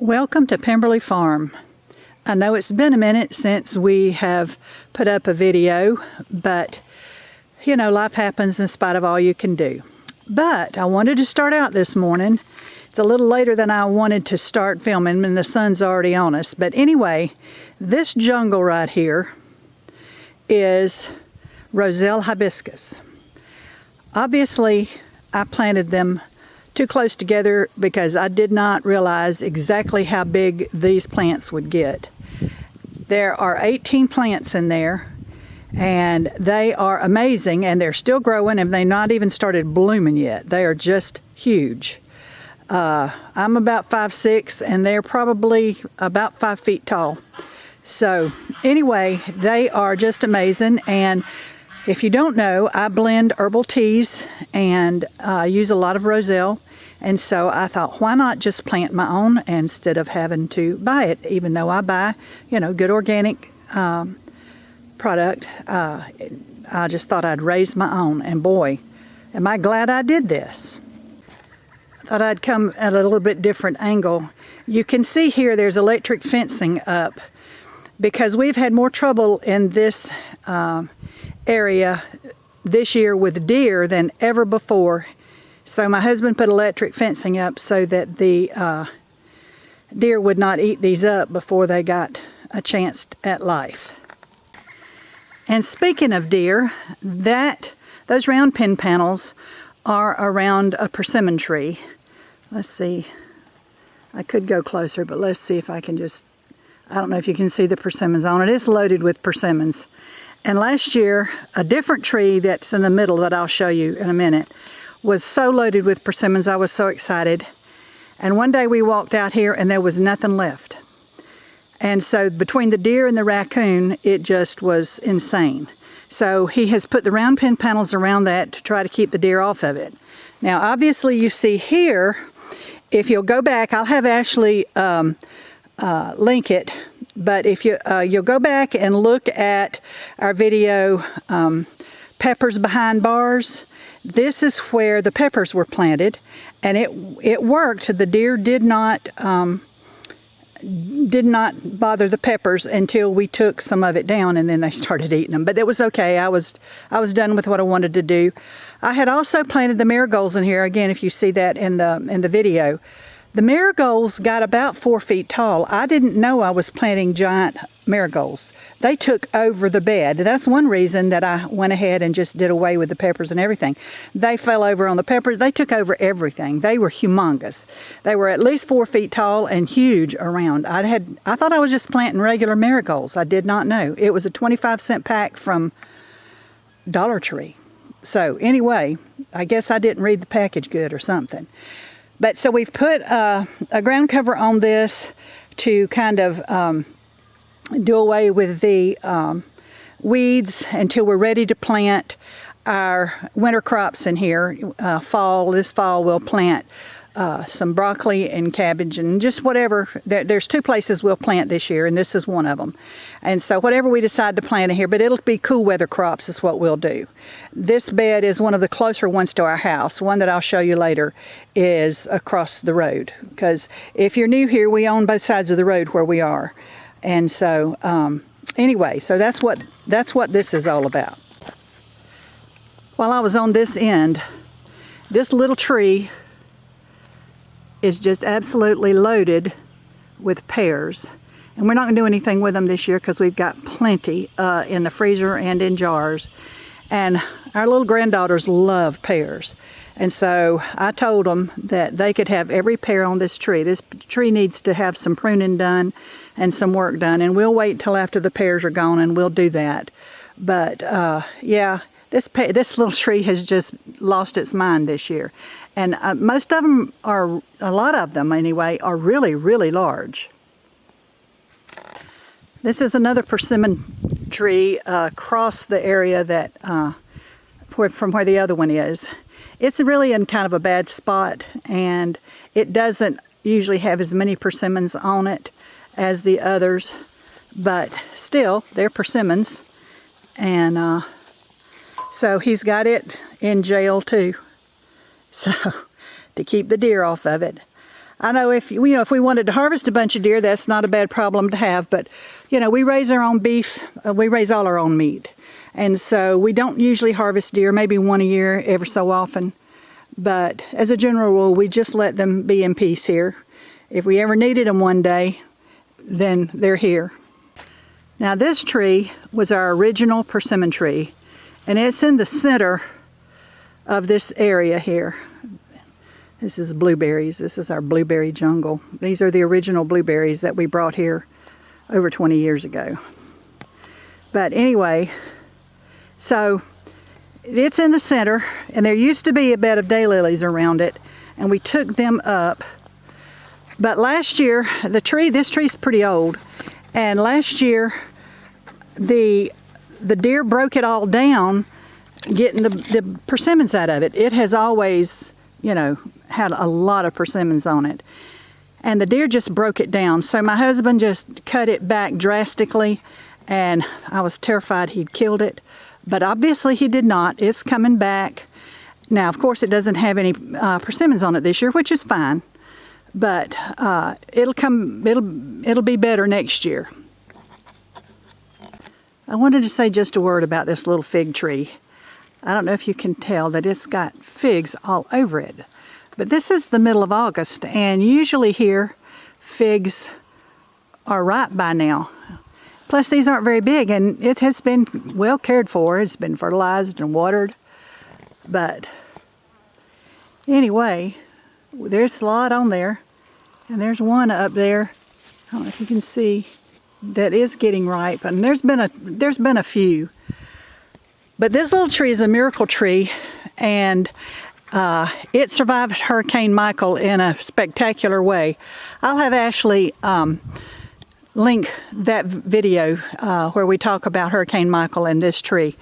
Welcome to Pemberley Farm. I know it's been a minute since we have put up a video, but you know, life happens in spite of all you can do. But I wanted to start out this morning. It's a little later than I wanted to start filming and the sun's already on us. But anyway, this jungle right here is Roselle hibiscus. Obviously, I planted them too close together because I did not realize exactly how big these plants would get. There are 18 plants in there and they are amazing, and they're still growing and they've not even started blooming yet. They are just huge. I'm about 5'6" and they're probably about 5 feet tall. So anyway, they are just amazing. And if you don't know, I blend herbal teas and use a lot of Roselle. And so I thought, why not just plant my own instead of having to buy it, even though I buy, you know, good organic product. I just thought I'd raise my own, and boy, am I glad I did this. I thought I'd come at a little bit different angle. You can see here there's electric fencing up because we've had more trouble in this area this year with deer than ever before. So my husband put electric fencing up so that the deer would not eat these up before they got a chance at life. And speaking of deer, those round pin panels are around a persimmon tree. Let's see, I could go closer, but let's see if I can I don't know if you can see the persimmons on it. It's loaded with persimmons. And last year, a different tree that's in the middle that I'll show you in a minute was so loaded with persimmons. I was so excited. And one day we walked out here and there was nothing left. And so between the deer and the raccoon, it just was insane. So he has put the round pin panels around that to try to keep the deer off of it. Now obviously you see here, if you'll go back, I'll have Ashley link it. But if you'll go back and look at our video, Peppers Behind Bars, this is where the peppers were planted, and it worked. The deer did not bother the peppers until we took some of it down, and then they started eating them. But it was okay. I was done with what I wanted to do. I had also planted the marigolds in here. Again, if you see that in the video. The marigolds got about 4 feet tall. I didn't know I was planting giant marigolds. They took over the bed. That's one reason that I went ahead and just did away with the peppers and everything. They fell over on the peppers. They took over everything. They were humongous. They were at least 4 feet tall and huge around. I thought I was just planting regular marigolds. I did not know. It was a 25-cent pack from Dollar Tree. So anyway, I guess I didn't read the package good or something. But so we've put a ground cover on this to kind of do away with the weeds until we're ready to plant our winter crops in here. This fall we'll plant some broccoli and cabbage and just whatever. There's 2 places we'll plant this year, and this is one of them. And so whatever we decide to plant in here, but it'll be cool weather crops is what we'll do. This bed is one of the closer ones to our house. One that I'll show you later is across the road, because if you're new here, we own both sides of the road where we are. And so anyway, so that's what this is all about. While I was on this end, this little tree is just absolutely loaded with pears. And we're not going to do anything with them this year because we've got plenty in the freezer and in jars. And our little granddaughters love pears. And so I told them that they could have every pear on this tree. This tree needs to have some pruning done and some work done. And we'll wait till after the pears are gone and we'll do that. But yeah, this little tree has just lost its mind this year. And most of them are, a lot of them anyway, are really, really large. This is another persimmon tree across the area that from where the other one is. It's really in kind of a bad spot, and it doesn't usually have as many persimmons on it as the others, but still, they're persimmons. And so he's got it in jail too. So, to keep the deer off of it. I know if if we wanted to harvest a bunch of deer, that's not a bad problem to have. But we raise our own beef. We raise all our own meat, and so we don't usually harvest deer. Maybe one a year, ever so often. But as a general rule, we just let them be in peace here. If we ever needed them one day, then they're here. Now this tree was our original persimmon tree, and it's in the center of this area here. This is blueberries. This is our blueberry jungle. These are the original blueberries that we brought here over 20 years ago. But anyway, so it's in the center, and there used to be a bed of daylilies around it, and we took them up. But last year, this tree's pretty old, and last year the deer broke it all down, getting the persimmons out of it. It has always, had a lot of persimmons on it, and the deer just broke it down. So my husband just cut it back drastically, and I was terrified he'd killed it, but obviously he did not. It's coming back. Now, of course, it doesn't have any persimmons on it this year, which is fine, but it'll be better next year. I wanted to say just a word about this little fig tree. I don't know if you can tell that it's got figs all over it, but this is the middle of August, and usually here figs are ripe by now. Plus these aren't very big, and it has been well cared for. It's been fertilized and watered. But anyway, there's a lot on there, and there's one up there, I don't know if you can see, that is getting ripe, and there's been a few. But this little tree is a miracle tree, and it survived Hurricane Michael in a spectacular way. I'll have Ashley link that video where we talk about Hurricane Michael and this tree,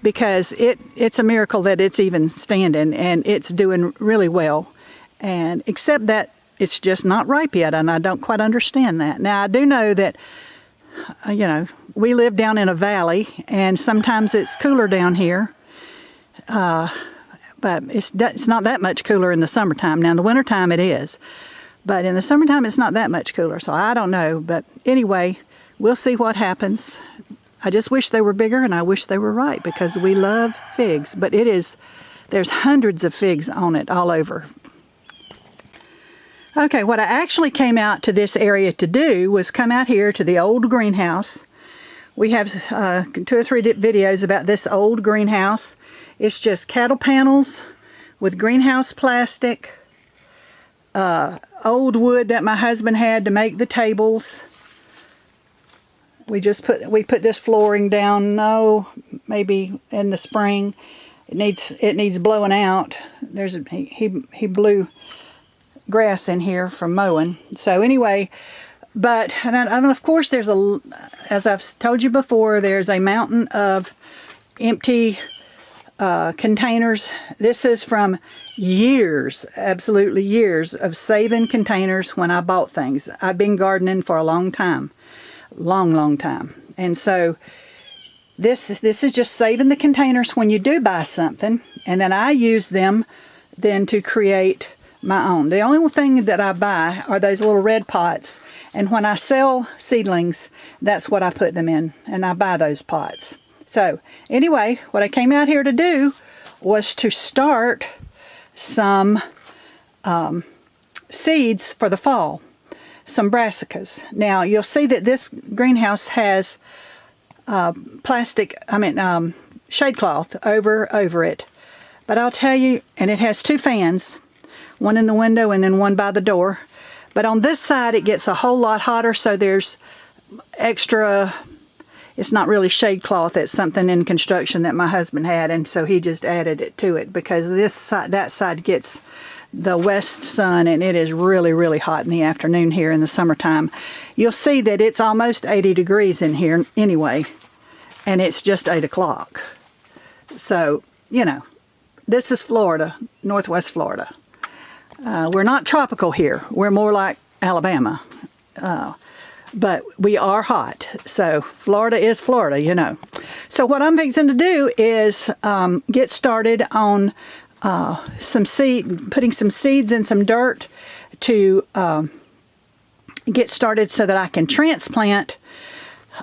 because it's a miracle that it's even standing, and it's doing really well. And except that it's just not ripe yet, and I don't quite understand that. Now I do know that we live down in a valley, and sometimes it's cooler down here, but it's not that much cooler in the summertime. Now in the wintertime it is, but in the summertime it's not that much cooler, so I don't know. But anyway, we'll see what happens. I just wish they were bigger, and I wish they were ripe, because we love figs. But there's hundreds of figs on it all over. Okay, what I actually came out to this area to do was come out here to the old greenhouse. We have 2 or 3 videos about this old greenhouse. It's just cattle panels with greenhouse plastic, old wood that my husband had to make the tables. We put this flooring down, maybe in the spring. It needs blowing out. He blew grass in here from mowing. So anyway, and of course as I've told you before, there's a mountain of empty containers. This is from years, absolutely years of saving containers when I bought things. I've been gardening for a long time, long time. And so this is just saving the containers when you do buy something, and then I use them then to create my own. The only thing that I buy are those little red pots, and when I sell seedlings, that's what I put them in, and I buy those pots. So anyway, what I came out here to do was to start some seeds for the fall, some brassicas. Now you'll see that this greenhouse has shade cloth over it, but I'll tell you, and it has 2 fans, one in the window and then one by the door. But on this side it gets a whole lot hotter, so there's extra, it's not really shade cloth, it's something in construction that my husband had, and so he just added it to it, because that side gets the west sun, and it is really, really hot in the afternoon here in the summertime. You'll see that it's almost 80 degrees in here anyway, and it's just 8 o'clock. So, this is Florida, Northwest Florida. We're not tropical here. We're more like Alabama. But we are hot. So Florida is Florida, So what I'm fixing to do is get started on putting some seeds in some dirt to get started so that I can transplant,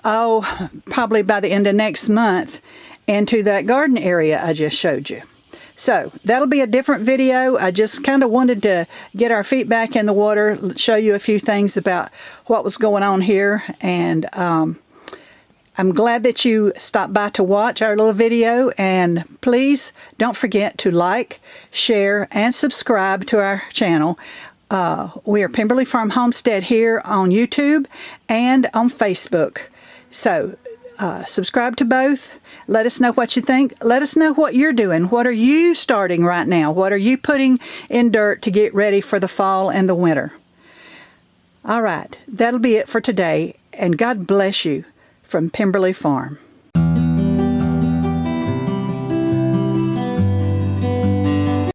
probably by the end of next month, into that garden area I just showed you. So that'll be a different video. I just kind of wanted to get our feet back in the water, show you a few things about what was going on here, and I'm glad that you stopped by to watch our little video, and please don't forget to like, share, and subscribe to our channel. We are Pemberley Farm Homestead here on YouTube and on Facebook. So subscribe to both. Let us know what you think. Let us know what you're doing. What are you starting right now? What are you putting in dirt to get ready for the fall and the winter? All right, that'll be it for today, and God bless you from Pemberley Farm.